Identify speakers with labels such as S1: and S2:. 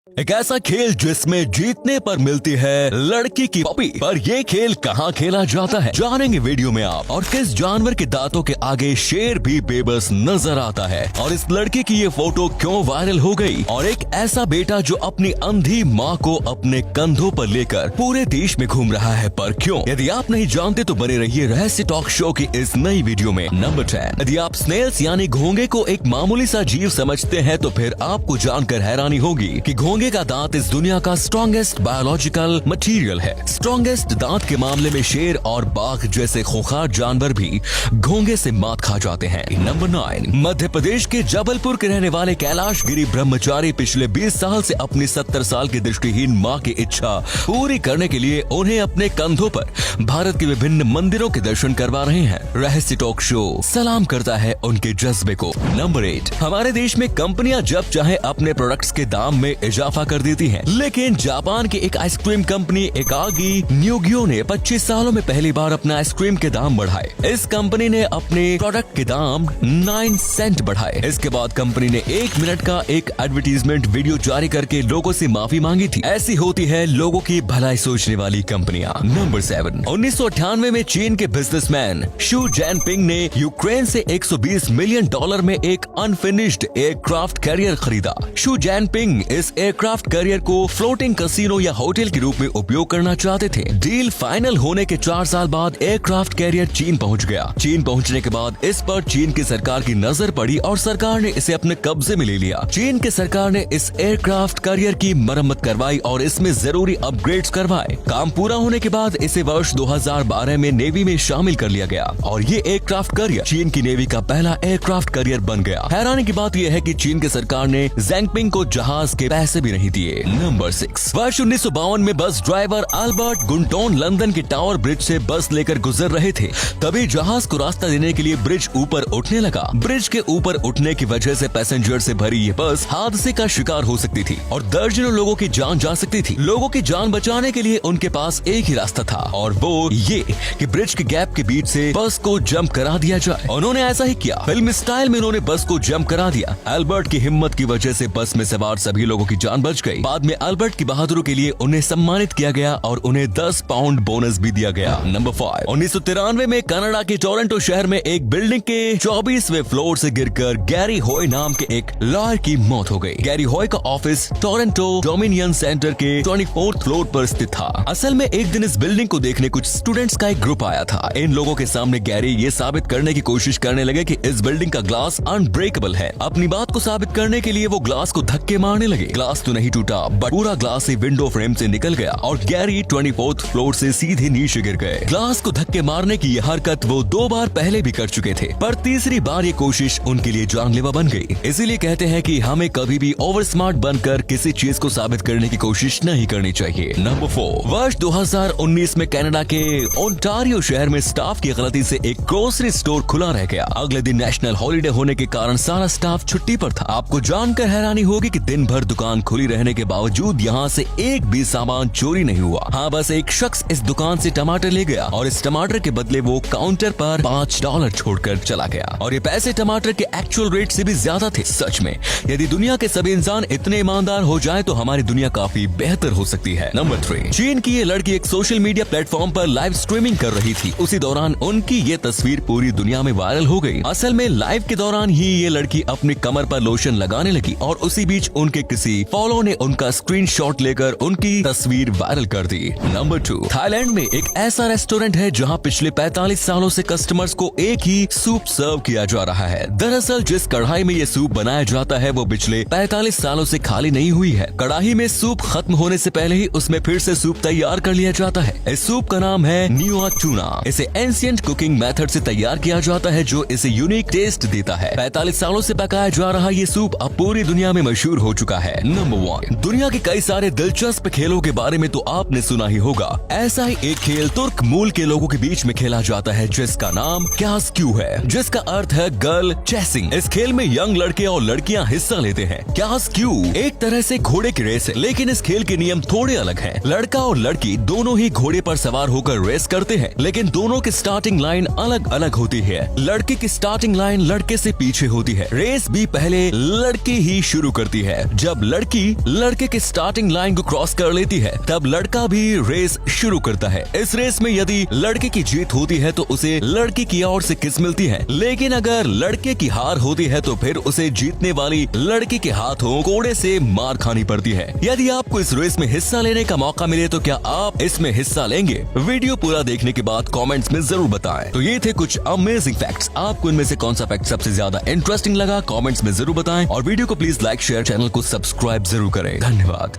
S1: एक ऐसा खेल जिसमें जीतने पर मिलती है लड़की की पपी, पर ये खेल कहाँ खेला जाता है जानेंगे वीडियो में आप। और किस जानवर के दांतों के आगे शेर भी बेबस नजर आता है, और इस लड़की की ये फोटो क्यों वायरल हो गई। और एक ऐसा बेटा जो अपनी अंधी माँ को अपने कंधों पर लेकर पूरे देश में घूम रहा है, पर क्यों। यदि आप नहीं जानते तो बने रहिए रहस्य टॉक शो की इस नई वीडियो में। नंबर 10, यदि आप स्नेल्स यानी घोंगे को एक मामूली सा जीव समझते हैं तो फिर आपको जानकर हैरानी होगी कि घोंगे का दांत इस दुनिया का स्ट्रॉन्गेस्ट बायोलॉजिकल मटेरियल है। स्ट्रॉन्गेस्ट दांत के मामले में शेर और बाघ जैसे खूंखार जानवर भी घोंगे से मात खा जाते हैं। नंबर 9, मध्य प्रदेश के जबलपुर के रहने वाले कैलाश गिरी ब्रह्मचारी पिछले 20 साल से अपनी 70 साल की दृष्टिहीन मां की इच्छा पूरी करने के लिए उन्हें अपने कंधों पर भारत के विभिन्न मंदिरों के दर्शन करवा रहे हैं। रहस्य टॉक शो सलाम करता है उनके जज्बे को। नंबर 8, हमारे देश में कंपनियां जब चाहे अपने प्रोडक्ट्स के दाम में इजाफा कर देती हैं, लेकिन जापान की एक आइसक्रीम कंपनी एकागी न्यूगियो ने 25 सालों में पहली बार अपने आइसक्रीम के दाम बढ़ाए। इस कंपनी ने अपने प्रोडक्ट के दाम 9 सेंट बढ़ाए। इसके बाद कंपनी ने 1 मिनट का एक एडवर्टीजमेंट वीडियो जारी करके लोगों से माफी मांगी थी। ऐसी होती है लोगों की भलाई सोचने वाली कंपनियां। नंबर 7, 1998 में चीन के बिजनेसमैन शू जैनपिंग ने यूक्रेन से $120 मिलियन में एक अनफिनिश्ड एयरक्राफ्ट कैरियर खरीदा। शू जैनपिंग इस एयरक्राफ्ट कैरियर को फ्लोटिंग कैसीनो या होटल के रूप में उपयोग करना चाहते थे। डील फाइनल होने के 4 साल बाद एयरक्राफ्ट कैरियर चीन पहुंच गया। चीन पहुंचने के बाद इस पर चीन की सरकार की नजर पड़ी और सरकार ने इसे अपने कब्जे में ले लिया। चीन की सरकार ने इस एयरक्राफ्ट कैरियर की मरम्मत करवाई और इसमें जरूरी अपग्रेड्स करवाए। काम पूरा होने के बाद इसे वर्ष 2012 में नेवी में शामिल कर लिया गया और ये एयरक्राफ्ट कैरियर चीन की नेवी का पहला एयरक्राफ्ट कैरियर बन गया। हैरानी की बात यह है कि चीन की सरकार ने जैनपिंग को जहाज के पैसे भी नहीं दिए। नंबर 6, वर्ष 1952 में बस ड्राइवर अल्बर्ट गुंटोन लंदन के टावर ब्रिज से बस लेकर गुजर रहे थे, तभी जहाज को रास्ता देने के लिए ब्रिज ऊपर उठने लगा। ब्रिज के ऊपर उठने की वजह से पैसेंजर से भरी ये बस हादसे का शिकार हो सकती थी और दर्जनों लोगों की जान जा सकती थी। लोगों की जान बचाने के लिए उनके पास एक ही रास्ता था और वो ये कि ब्रिज के गैप के बीच से बस को जंप करा दिया जाए। उन्होंने ऐसा ही किया। फिल्म स्टाइल में उन्होंने बस को जंप करा दिया। अल्बर्ट की हिम्मत की वजह से बस में सवार सभी लोगों की जान बच गई। बाद में अल्बर्ट की बहादुरी के लिए उन्हें सम्मानित किया गया और उन्हें 10 पाउंड बोनस भी दिया गया। नंबर 5, 1993 में कनाडा के टोरंटो शहर में एक बिल्डिंग के 24वें फ्लोर से गिरकर गैरी हॉय नाम के एक लॉयर की मौत हो गई। गैरी हॉय का ऑफिस टोरंटो डोमिनियन सेंटर के 24th फ्लोर पर स्थित था। असल में एक दिन इस बिल्डिंग को देखने कुछ स्टूडेंट्स का एक ग्रुप आया था। इन लोगों के सामने गैरी ये साबित करने की कोशिश करने लगे कि इस बिल्डिंग का ग्लास अनब्रेकेबल है। अपनी बात को साबित करने के लिए वो ग्लास को धक्के मारने लगे। ग्लास तो नहीं टूटा बट पूरा ग्लास ही विंडो फ्रेम से निकल गया और गैरी 24th फ्लोर से सीधे नीचे गिर गए। ग्लास को धक्के मारने की यह हरकत वो 2 बार पहले भी कर चुके थे, पर तीसरी बार ये कोशिश उनके लिए जानलेवा बन गई। इसीलिए कहते हैं कि हमें कभी भी ओवर स्मार्ट बनकर किसी चीज को साबित करने की कोशिश नहीं करनी चाहिए। नंबर 4, वर्ष 2019 में कनाडा के ओंटारियो शहर में स्टाफ की गलती से एक ग्रोसरी स्टोर खुला रह गया। अगले दिन नेशनल हॉलिडे होने के कारण सारा स्टाफ छुट्टी पर था। आपको जानकर हैरानी होगी कि दिन भर दुकान खुली रहने के बावजूद यहाँ से एक भी सामान चोरी नहीं हुआ। हाँ, बस एक शख्स इस दुकान से टमाटर ले गया और इस टमाटर के बदले वो काउंटर पर $5 छोड़कर चला गया और ये पैसे टमाटर के एक्चुअल रेट से भी ज्यादा थे। सच में यदि दुनिया के सभी इंसान इतने ईमानदार हो जाए तो हमारी दुनिया काफी बेहतर हो सकती है। नंबर 3, चीन की ये लड़की एक सोशल मीडिया प्लेटफॉर्म पर लाइव स्ट्रीमिंग कर रही थी। उसी दौरान उनकी ये तस्वीर पूरी दुनिया में वायरल हो गई। असल में लाइव के दौरान ही ये लड़की अपनी कमर पर लोशन लगाने लगी और उसी बीच उनके किसी फॉलो ने उनका स्क्रीनशॉट लेकर उनकी तस्वीर वायरल कर दी। नंबर 2, थाईलैंड में एक ऐसा रेस्टोरेंट है जहां पिछले 45 सालों से कस्टमर्स को एक ही सूप सर्व किया जा रहा है। दरअसल जिस कढ़ाई में ये सूप बनाया जाता है वो पिछले 45 सालों से खाली नहीं हुई है। कढ़ाई में सूप खत्म होने से पहले ही उसमें फिर से सूप तैयार कर लिया जाता है। इस सूप का नाम है न्यूआ चूना। इसे एंशिएंट कुकिंग मेथड से तैयार किया जाता है जो इसे यूनिक टेस्ट देता है। 45 सालों से पकाया जा रहा ये सूप अब पूरी दुनिया में मशहूर हो चुका है। नंबर 1, दुनिया के कई सारे दिलचस्प खेलों के बारे में तो आपने सुना ही होगा। ऐसा ही एक खेल तुर्क मूल के लोगों के बीच में खेला जाता है जिसका नाम क्यासक्यू है, जिसका अर्थ है गर्ल चेसिंग। इस खेल में यंग लड़के और लड़कियां हिस्सा लेते हैं। क्यासक्यू एक तरह से घोड़े की रेस है, लेकिन इस खेल के नियम थोड़े अलग हैं। लड़का और लड़की दोनों ही घोड़े पर सवार होकर रेस करते हैं, लेकिन दोनों की स्टार्टिंग लाइन अलग अलग होती है। लड़के की स्टार्टिंग लाइन लड़के से पीछे होती है। रेस भी पहले लड़की ही शुरू करती है। जब लड़की लड़की लड़के के स्टार्टिंग लाइन को क्रॉस कर लेती है तब लड़का भी रेस शुरू करता है। इस रेस में यदि लड़के की जीत होती है तो उसे लड़की की ओर से किस मिलती है, लेकिन अगर लड़के की हार होती है तो फिर उसे जीतने वाली लड़की के हाथों कोड़े से मार खानी पड़ती है। यदि आपको इस रेस में हिस्सा लेने का मौका मिले तो क्या आप इसमें हिस्सा लेंगे? वीडियो पूरा देखने के बाद कमेंट्स में जरूर बताएं। तो ये थे कुछ अमेजिंग फैक्ट्स। आपको इनमें से कौन सा फैक्ट सबसे ज्यादा इंटरेस्टिंग लगा कमेंट्स में जरूर बताएं और वीडियो को प्लीज लाइक शेयर, चैनल को सब्सक्राइब जरूर करें। धन्यवाद।